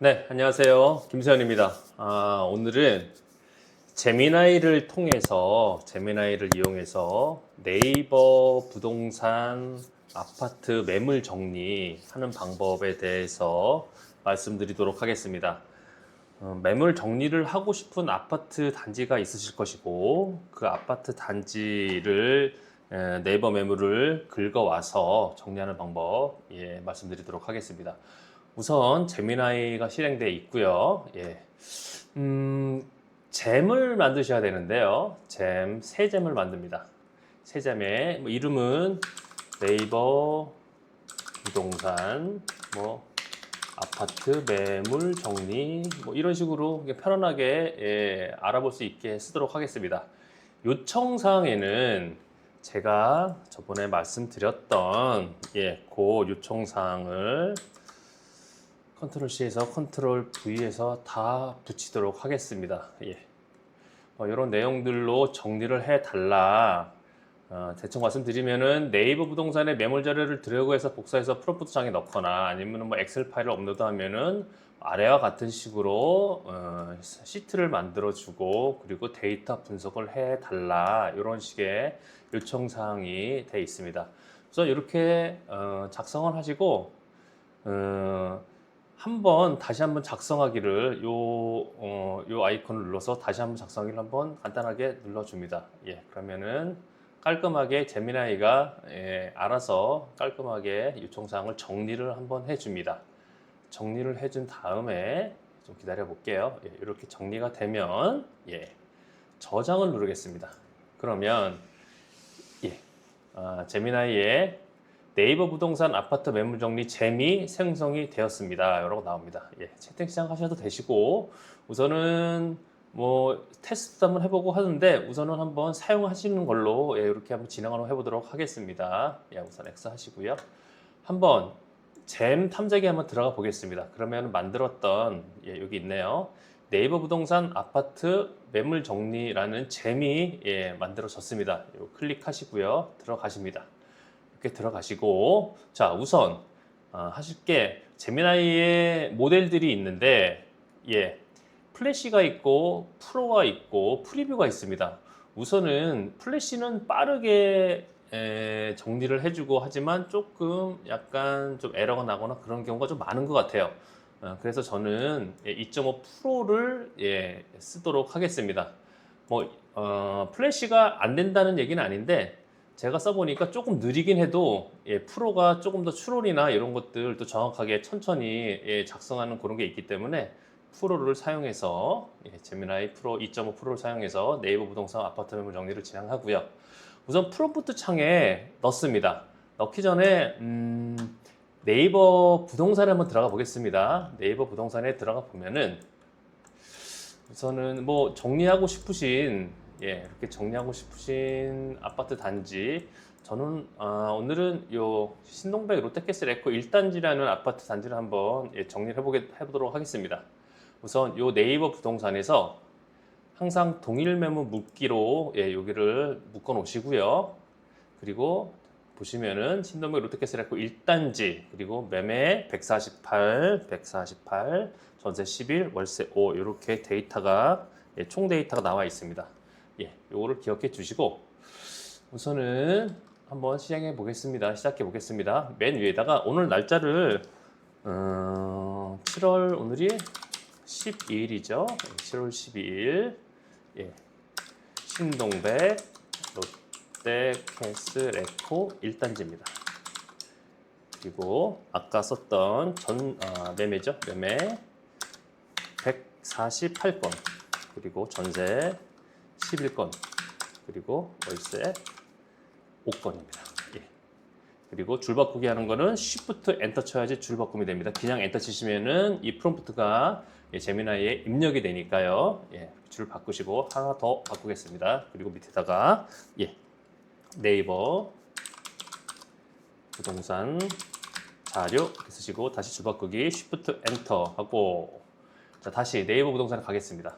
네, 안녕하세요. 김세현입니다. 오늘은 제미나이를 이용해서 네이버 부동산 아파트 매물 정리하는 방법에 대해서 말씀드리도록 하겠습니다. 매물 정리를 하고 싶은 아파트 단지가 있으실 것이고, 그 아파트 단지를 네이버 매물을 긁어와서 정리하는 방법 말씀드리도록 하겠습니다. 우선 제미나이가 실행되어 있고요. 잼을 만드셔야 되는데요. 새 잼을 만듭니다. 새 잼의 이름은 네이버 부동산 아파트 매물 정리 이런 식으로 편안하게 알아볼 수 있게 쓰도록 하겠습니다. 요청사항에는 제가 저번에 말씀드렸던 그 요청사항을 컨트롤 C에서 컨트롤 V에서 다 붙이도록 하겠습니다. 이런 내용들로 정리를 해달라. 대충 말씀드리면은 네이버 부동산의 매물 자료를 드래그해서 복사해서 프롬프트 창에 넣거나 아니면 엑셀 파일을 업로드하면은 아래와 같은 식으로 시트를 만들어주고 그리고 데이터 분석을 해달라. 이런 식의 요청 사항이 되어 있습니다. 그래서 이렇게 작성을 하시고 다시 한번 작성하기를 요 아이콘을 눌러서 다시 한번 작성하기를 한번 간단하게 눌러줍니다. 그러면은 깔끔하게 제미나이가 알아서 깔끔하게 요청사항을 정리를 한번 해줍니다. 정리를 해준 다음에 좀 기다려 볼게요. 이렇게 정리가 되면 저장을 누르겠습니다. 그러면 제미나이의 네이버 부동산 아파트 매물 정리 잼이 생성이 되었습니다. 라고 나옵니다. 채팅 시작하셔도 되시고 우선은 테스트 한번 해보고 하는데 우선은 한번 사용하시는 걸로 이렇게 한번 진행을 해보도록 하겠습니다. 우선 X 하시고요. 한번 잼 탐색에 한번 들어가 보겠습니다. 그러면 만들었던 여기 있네요. 네이버 부동산 아파트 매물 정리라는 잼이 만들어졌습니다. 클릭하시고요. 들어가십니다. 이렇게 들어가시고 자 우선 하실 게 제미나이의 모델들이 있는데 플래시가 있고 프로가 있고 프리뷰가 있습니다. 우선은 플래시는 빠르게 정리를 해주고 하지만 조금 약간 좀 에러가 나거나 그런 경우가 좀 많은 것 같아요. 그래서 저는 2.5 프로를 쓰도록 하겠습니다. 플래시가 안 된다는 얘기는 아닌데 제가 써보니까 조금 느리긴 해도 프로가 조금 더 추론이나 이런 것들도 정확하게 천천히 작성하는 그런 게 있기 때문에 프로를 사용해서 제미나이 프로 2.5 프로를 사용해서 네이버 부동산 아파트 매물 정리를 진행하고요. 우선 프롬프트 창에 넣습니다. 넣기 전에 네이버 부동산에 한번 들어가 보겠습니다. 네이버 부동산에 들어가 보면은 우선은 정리하고 싶으신 이렇게 정리하고 싶으신 아파트 단지 저는 오늘은 요 신동백 롯데캐슬 에코 1단지라는 아파트 단지를 한번 정리를 해보도록 하겠습니다. 우선 요 네이버 부동산에서 항상 동일 매물 묶기로 여기를 묶어 놓으시고요. 그리고 보시면은 신동백 롯데캐슬 에코 1단지 그리고 매매 148 전세 11 월세 5 이렇게 데이터가 총 데이터가 나와 있습니다. 요거를 기억해 주시고 우선은 한번 시작해 보겠습니다. 맨 위에다가 오늘 날짜를 7월 오늘이 12일이죠. 7월 12일 신동백 롯데캐슬 에코 1단지입니다. 그리고 아까 썼던 매매죠. 매매 148건 그리고 전세 11건 그리고 월세 5건입니다. 그리고 줄 바꾸기 하는 거는 Shift 엔터 쳐야지 줄 바꿈이 됩니다. 그냥 엔터 치시면은 이 프롬프트가 제미나이에 입력이 되니까요. 줄 바꾸시고 하나 더 바꾸겠습니다. 그리고 밑에다가 네이버 부동산 자료 이렇게 쓰시고 다시 줄 바꾸기 Shift 엔터 하고 자 다시 네이버 부동산에 가겠습니다.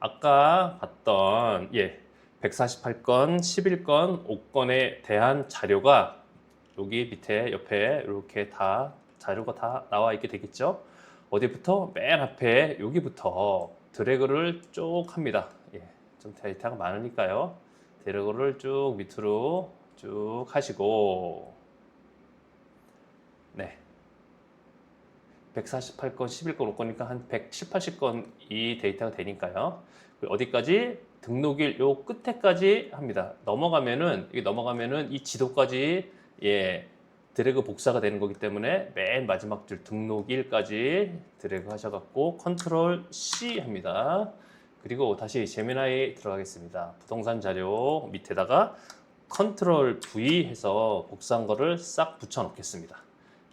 아까 봤던 148건, 11건, 5건에 대한 자료가 여기 밑에 옆에 이렇게 다 자료가 다 나와 있게 되겠죠. 어디부터? 맨 앞에 여기부터 드래그를 쭉 합니다. 예, 좀 데이터가 많으니까요. 드래그를 쭉 밑으로 쭉 하시고, 네. 148건, 11건, 5건이니까 한 110, 80건 이 데이터가 되니까요. 어디까지? 등록일 요 끝에까지 합니다. 이게 넘어가면은 이 지도까지, 예, 드래그 복사가 되는 거기 때문에 맨 마지막 줄 등록일까지 드래그 하셔갖고 컨트롤 C 합니다. 그리고 다시 제미나이 들어가겠습니다. 부동산 자료 밑에다가 컨트롤 V 해서 복사한 거를 싹 붙여 놓겠습니다.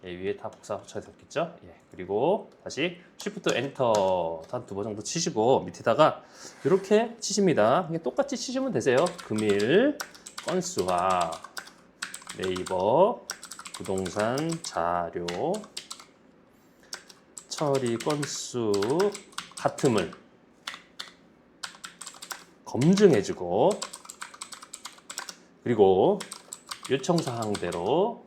예, 위에 다 복사 붙여야 되겠죠? 예, 그리고 다시 Shift 엔터 한 2번 정도 치시고 밑에다가 이렇게 치십니다. 그냥 똑같이 치시면 되세요. 금일 건수와 네이버 부동산 자료 처리 건수 같음을 검증해주고, 그리고 요청사항대로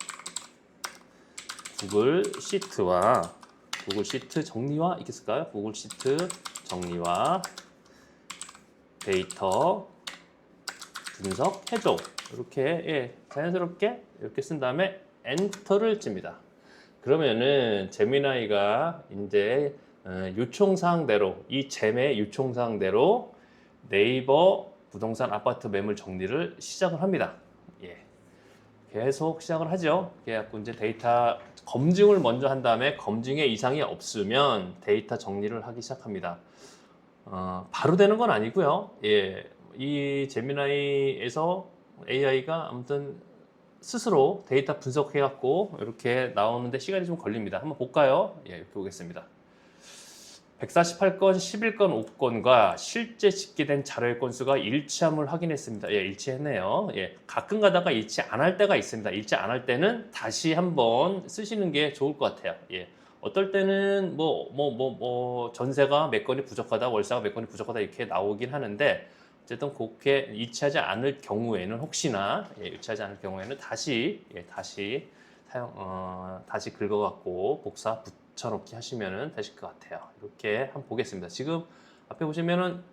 구글 시트와 구글 시트 정리와 있겠을까요? 구글 시트 정리와 데이터 분석해줘. 이렇게, 예, 자연스럽게 이렇게 쓴 다음에 엔터를 칩니다. 그러면은 제미나이가 이제 요청사항대로, 이 잼의 요청사항대로 네이버 부동산 아파트 매물 정리를 시작을 합니다. 예. 계속 시작을 하죠. 그래갖고 이제 데이터 검증을 먼저 한 다음에 검증에 이상이 없으면 데이터 정리를 하기 시작합니다. 바로 되는 건 아니고요. 예, 이 제미나이에서 AI가 아무튼 스스로 데이터 분석해갖고 이렇게 나오는데 시간이 좀 걸립니다. 한번 볼까요? 예, 이렇게 보겠습니다. 148건, 11건, 5건과 실제 집계된 자료의 건수가 일치함을 확인했습니다. 예, 일치했네요. 예, 가끔 가다가 일치 안 할 때가 있습니다. 일치 안 할 때는 다시 한번 쓰시는 게 좋을 것 같아요. 예, 어떨 때는 전세가 몇 건이 부족하다, 월세가 몇 건이 부족하다 이렇게 나오긴 하는데, 어쨌든 그렇게 일치하지 않을 경우에는 혹시나, 예, 일치하지 않을 경우에는 다시 다시 긁어갖고 복사 붙여놓기 하시면은 되실 것 같아요. 이렇게 한번 보겠습니다. 지금 앞에 보시면은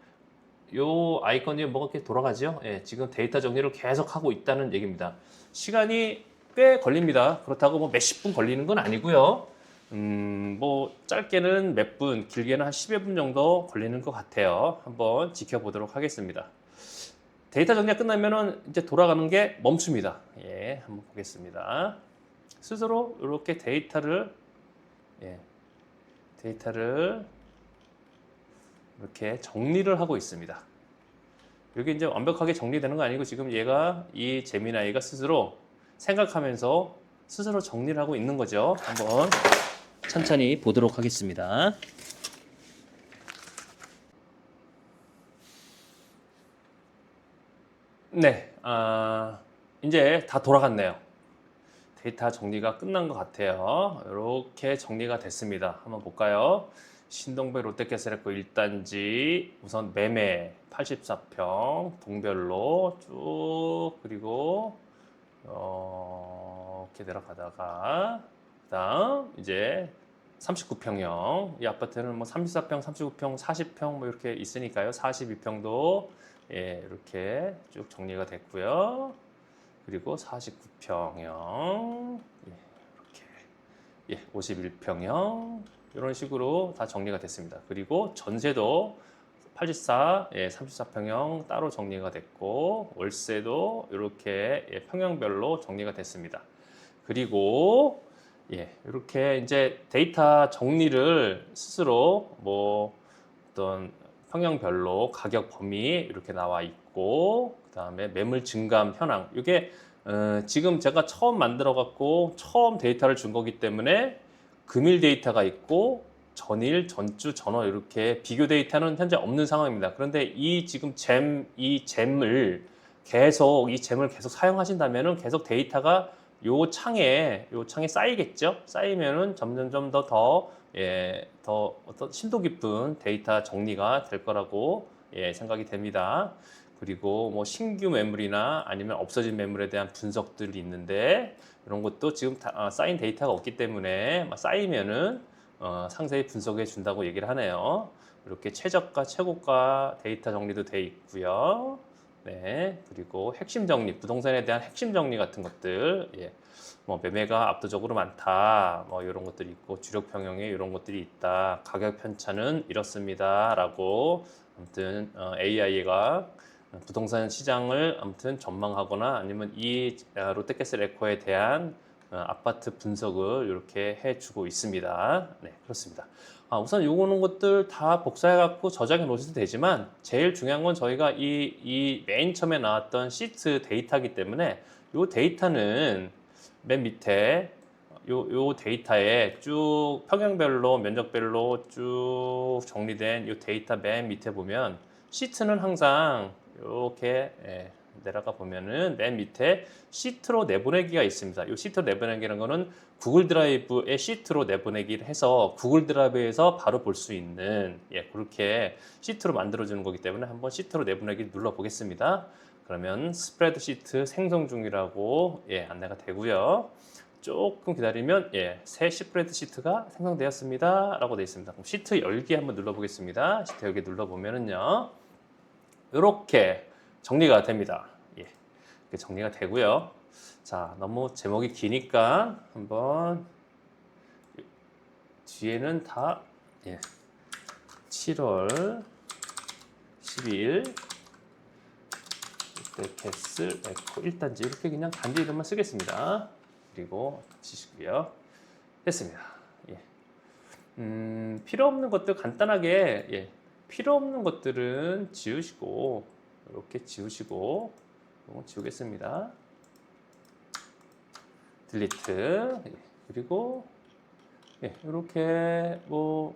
요 아이콘이 뭐가 이렇게 돌아가죠? 예, 지금 데이터 정리를 계속 하고 있다는 얘기입니다. 시간이 꽤 걸립니다. 그렇다고 뭐 몇십 분 걸리는 건 아니고요. 뭐 짧게는 몇 분, 길게는 한 10여 분 정도 걸리는 것 같아요. 한번 지켜보도록 하겠습니다. 데이터 정리가 끝나면은 이제 돌아가는 게 멈춥니다. 예, 한번 보겠습니다. 스스로 이렇게 데이터를 이렇게 정리를 하고 있습니다. 이게 이제 완벽하게 정리되는 거 아니고 지금 얘가 이 제미나이가 스스로 생각하면서 스스로 정리를 하고 있는 거죠. 한번 천천히 보도록 하겠습니다. 네, 이제 다 돌아갔네요. 데이터 정리가 끝난 것 같아요. 이렇게 정리가 됐습니다. 한번 볼까요? 신동백 롯데캐슬에코 1단지 우선 매매 84평 동별로 쭉, 그리고 이렇게 내려가다가 그다음 이제 39평형 이 아파트는 뭐 34평, 39평, 40평 뭐 이렇게 있으니까요. 42평도 예, 이렇게 쭉 정리가 됐고요. 그리고 49평형 이렇게, 예, 51평형 이런 식으로 다 정리가 됐습니다. 그리고 전세도 84, 예, 34평형 따로 정리가 됐고, 월세도 이렇게, 예, 평형별로 정리가 됐습니다. 그리고 예, 이렇게 이제 데이터 정리를 스스로 뭐 어떤 평형별로 가격 범위 이렇게 나와 있고, 그 다음에 매물 증감 현황, 이게 지금 제가 처음 만들어 갖고 처음 데이터를 준 거기 때문에 금일 데이터가 있고 전일, 전주, 전월 이렇게 비교 데이터는 현재 없는 상황입니다. 그런데 이 잼을 계속 사용하신다면은 계속 데이터가 요 창에 쌓이겠죠. 쌓이면은 점점점 더 어떤 심도 깊은 데이터 정리가 될 거라고, 예, 생각이 됩니다. 그리고 뭐 신규 매물이나 아니면 없어진 매물에 대한 분석들이 있는데, 이런 것도 지금 쌓인 데이터가 없기 때문에 쌓이면은 상세히 분석해 준다고 얘기를 하네요. 이렇게 최저가, 최고가 데이터 정리도 돼 있고요. 네, 그리고 핵심 정리, 부동산에 대한 핵심 정리 같은 것들, 예, 뭐 매매가 압도적으로 많다, 뭐 이런 것들이 있고 주력 평형에 이런 것들이 있다, 가격 편차는 이렇습니다라고 아무튼 AI가 부동산 시장을 아무튼 전망하거나 아니면 이 롯데캐슬 에코에 대한 아파트 분석을 이렇게 해주고 있습니다. 네, 그렇습니다. 우선 요거는 것들 다 복사해갖고 저장해 놓으셔도 되지만 제일 중요한 건 저희가 이 맨 처음에 나왔던 시트 데이터이기 때문에 요 데이터는 맨 밑에 요 데이터에 쭉 평형별로 면적별로 쭉 정리된 요 데이터 맨 밑에 보면 시트는 항상 이렇게 내려가 보면은 맨 밑에 시트로 내보내기가 있습니다. 이 시트로 내보내기라는 거는 구글 드라이브에 시트로 내보내기를 해서 구글 드라이브에서 바로 볼 수 있는 그렇게 시트로 만들어주는 거기 때문에 한번 시트로 내보내기 눌러 보겠습니다. 그러면 스프레드 시트 생성 중이라고 안내가 되고요. 조금 기다리면 새 스프레드 시트가 생성되었습니다 라고 되어 있습니다. 그럼 시트 열기 한번 눌러 보겠습니다. 시트 열기 눌러 보면은요 이렇게 정리가 됩니다. 이렇게 정리가 되고요. 자, 너무 제목이 기니까 한번 뒤에는 다 7월 12일 롯데캐슬 에코 1단지 이렇게 그냥 단지 이름만 쓰겠습니다. 그리고 치시고요. 됐습니다. 필요 없는 것들 간단하게 필요 없는 것들은 지우시고 이렇게 지우시고 이거 지우겠습니다. 딜리트 그리고 이렇게 뭐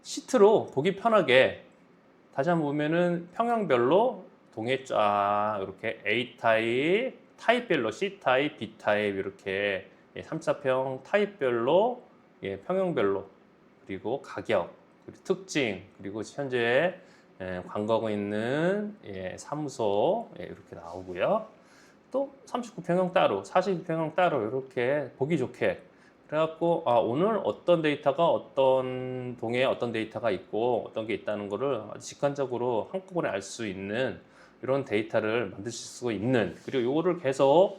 시트로 보기 편하게 다시 한번 보면은 평형별로 동에 쫙 이렇게 A 타입, 타입별로 C 타입, B 타입 이렇게 3, 4평 타입별로 평형별로 그리고 가격 그리고 특징 그리고 현재 광고하고 있는 사무소 이렇게 나오고요. 또 39평형 따로, 42평형 따로 이렇게 보기 좋게 그래갖고 오늘 어떤 데이터가 어떤 동에 어떤 데이터가 있고 어떤 게 있다는 거를 아주 직관적으로 한꺼번에 알 수 있는 이런 데이터를 만드실 수 있는 그리고 요거를 계속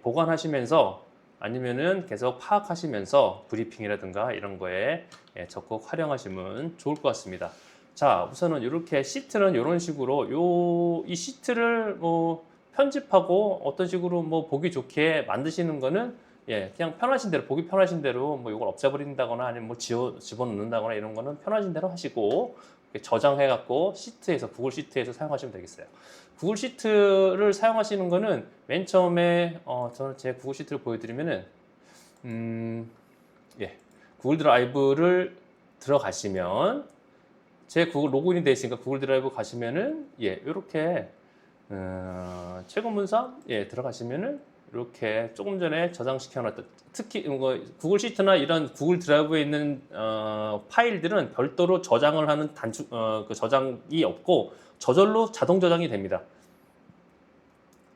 보관하시면서 아니면은 계속 파악하시면서 브리핑이라든가 이런 거에 적극 활용하시면 좋을 것 같습니다. 자, 우선은 이렇게 시트는 이런 식으로 이 시트를 뭐 편집하고 어떤 식으로 뭐 보기 좋게 만드시는 거는 그냥 편하신 대로 보기 편하신 대로 뭐 이걸 없애버린다거나 아니면 뭐 집어넣는다거나 이런 거는 편하신 대로 하시고 저장해 갖고 시트에서 구글 시트에서 사용하시면 되겠어요. 구글 시트를 사용하시는 거는 맨 처음에 저는 제 구글 시트를 보여드리면은 구글 드라이브를 들어가시면 제 구글 로그인이 되어 있으니까 구글 드라이브 가시면은 이렇게 최근 문서 들어가시면은 이렇게 조금 전에 저장시켜 놨던 특히 구글 시트나 이런 구글 드라이브에 있는 파일들은 별도로 저장을 하는 그 저장이 없고 저절로 자동 저장이 됩니다.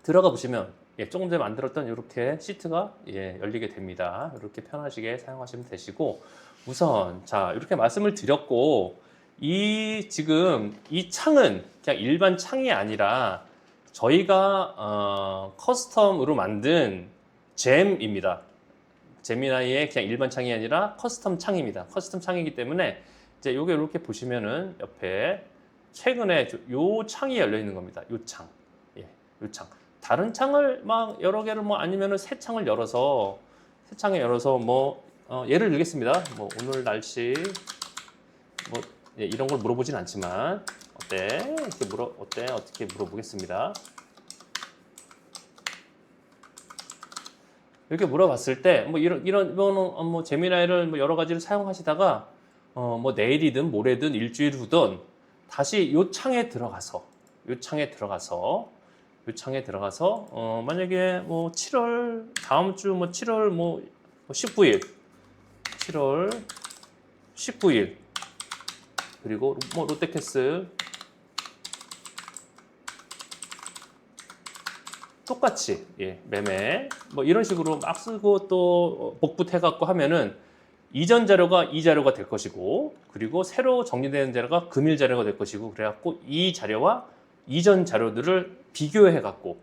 들어가 보시면 조금 전에 만들었던 이렇게 시트가 열리게 됩니다. 이렇게 편하시게 사용하시면 되시고 우선 자 이렇게 말씀을 드렸고 지금 이 창은 그냥 일반 창이 아니라 저희가 커스텀으로 만든 잼입니다. 제미나이의 그냥 일반 창이 아니라 커스텀 창입니다. 커스텀 창이기 때문에 이제 요게 이렇게 보시면은 옆에 최근에 요 창이 열려 있는 겁니다. 요 창, 요 창. 다른 창을 막 여러 개를 뭐 아니면은 새 창을 열어서 새 창에 열어서 뭐 예를 들겠습니다. 뭐 오늘 날씨 뭐 이런 걸 물어보진 않지만 어때? 어때? 어떻게 물어보겠습니다. 이렇게 물어봤을 때 뭐 이런 뭐 제미나이를 뭐 여러 가지를 사용하시다가 뭐 내일이든 모레든 일주일 후든 다시 요 창에 들어가서 만약에 뭐 7월 다음 주 뭐 7월 뭐 19일 7월 19일 그리고 뭐 롯데캐슬 똑같이 매매 뭐 이런 식으로 막 쓰고 또 복붙해 갖고 하면은 이전 자료가 이 자료가 될 것이고, 그리고 새로 정리되는 자료가 금일 자료가 될 것이고, 그래갖고 이 자료와 이전 자료들을 비교해갖고,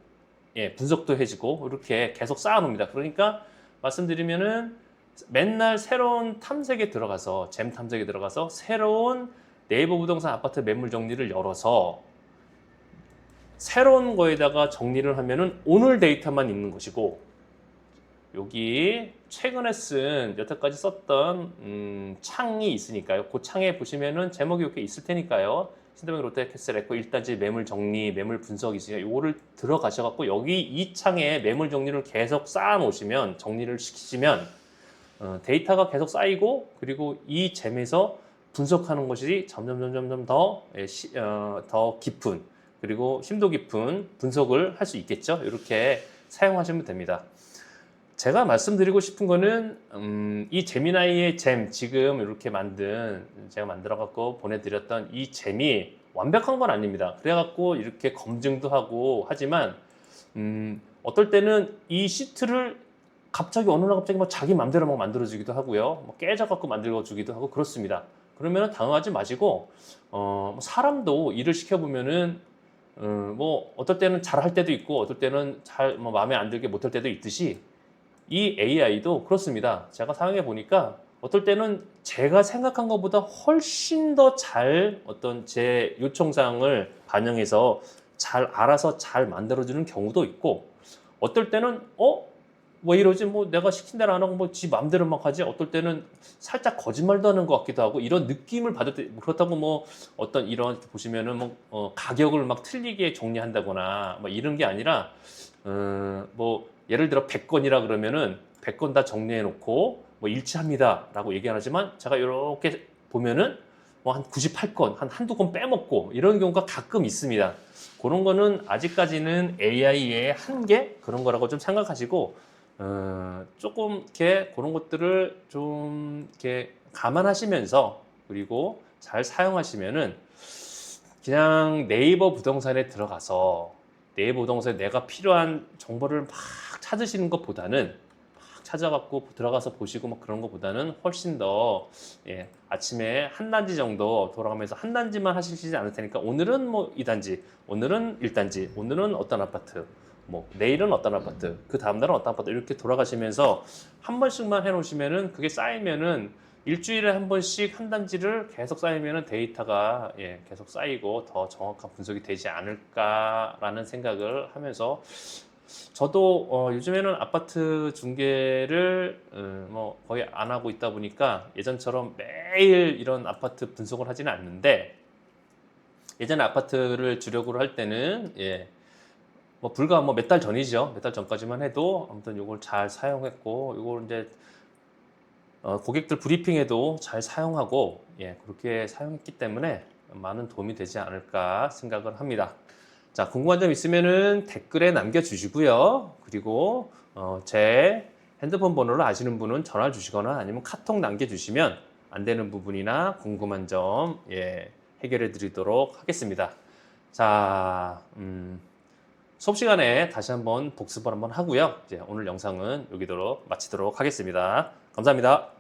예, 분석도 해지고, 이렇게 계속 쌓아놓습니다. 그러니까 말씀드리면은 맨날 새로운 탐색에 들어가서, 잼 탐색에 들어가서 새로운 네이버 부동산 아파트 매물 정리를 열어서 새로운 거에다가 정리를 하면은 오늘 데이터만 있는 것이고, 여기 최근에 쓴 여태까지 썼던 창이 있으니까요. 그 창에 보시면은 제목이 이렇게 있을 테니까요. 신도명 롯데캐슬 에코 1단지 매물 정리, 매물 분석이 있으니까 이거를 들어가셔갖고 여기 이 창에 매물 정리를 계속 쌓아 놓으시면, 정리를 시키시면 데이터가 계속 쌓이고, 그리고 이 잼에서 분석하는 것이 점점 더 깊은, 그리고 심도 깊은 분석을 할 수 있겠죠. 이렇게 사용하시면 됩니다. 제가 말씀드리고 싶은 거는 이 제미나이의 잼, 지금 이렇게 제가 만들어 갖고 보내드렸던 이 잼이 완벽한 건 아닙니다. 그래갖고 이렇게 검증도 하고 하지만 어떨 때는 이 시트를 갑자기 어느 날 갑자기 막 자기 맘대로 막 만들어주기도 하고요, 뭐 깨져갖고 만들어주기도 하고 그렇습니다. 그러면 당황하지 마시고, 사람도 일을 시켜보면은 뭐 어떨 때는 잘할 때도 있고, 어떨 때는 뭐 마음에 안 들게 못할 때도 있듯이, 이 AI도 그렇습니다. 제가 사용해 보니까 어떨 때는 제가 생각한 것보다 훨씬 더 잘 어떤 제 요청사항을 반영해서 잘 알아서 잘 만들어주는 경우도 있고, 어떨 때는 왜 이러지? 뭐 내가 시킨 대로 안 하고 뭐 지 맘대로 막 하지? 어떨 때는 살짝 거짓말도 하는 것 같기도 하고, 이런 느낌을 받을 때, 그렇다고 뭐 어떤 이런 보시면은 뭐 가격을 막 틀리게 정리한다거나 뭐 이런 게 아니라, 뭐 예를 들어 100건이라 그러면은 100건 다 정리해 놓고 뭐 일치합니다 라고 얘기 안 하지만, 제가 이렇게 보면은 뭐 한 98건, 한두 건 빼먹고 이런 경우가 가끔 있습니다. 그런 거는 아직까지는 AI의 한계, 그런 거라고 좀 생각하시고, 조금 이렇게 그런 것들을 좀 이렇게 감안하시면서, 그리고 잘 사용하시면은 그냥 네이버 부동산에 들어가서 네이버 부동산에 내가 필요한 정보를 막 찾으시는 것보다는, 막 찾아갖고 들어가서 보시고 막 그런 것보다는 훨씬 더, 예, 아침에 한 단지 정도 돌아가면서 한 단지만 하시지 않을 테니까, 오늘은 뭐 2단지, 오늘은 1단지, 오늘은 어떤 아파트, 뭐 내일은 어떤 아파트, 그 다음날은 어떤 아파트, 이렇게 돌아가시면서 한 번씩만 해놓으시면은, 그게 쌓이면은 일주일에 한 번씩 한 단지를 계속 쌓이면은 데이터가, 예, 계속 쌓이고 더 정확한 분석이 되지 않을까라는 생각을 하면서, 저도 요즘에는 아파트 중개를 뭐 거의 안 하고 있다 보니까 예전처럼 매일 이런 아파트 분석을 하지는 않는데, 예전에 아파트를 주력으로 할 때는, 예, 뭐 불과 뭐 몇 달 전이죠. 몇 달 전까지만 해도 아무튼 이걸 잘 사용했고, 이걸 이제 고객들 브리핑에도 잘 사용하고, 예, 그렇게 사용했기 때문에 많은 도움이 되지 않을까 생각을 합니다. 자, 궁금한 점 있으면은 댓글에 남겨주시고요. 그리고 제 핸드폰 번호를 아시는 분은 전화 주시거나 아니면 카톡 남겨주시면 안 되는 부분이나 궁금한 점, 예, 해결해 드리도록 하겠습니다. 자, 수업 시간에 다시 한번 복습을 한번 하고요. 이제 오늘 영상은 여기로 마치도록 하겠습니다. 감사합니다.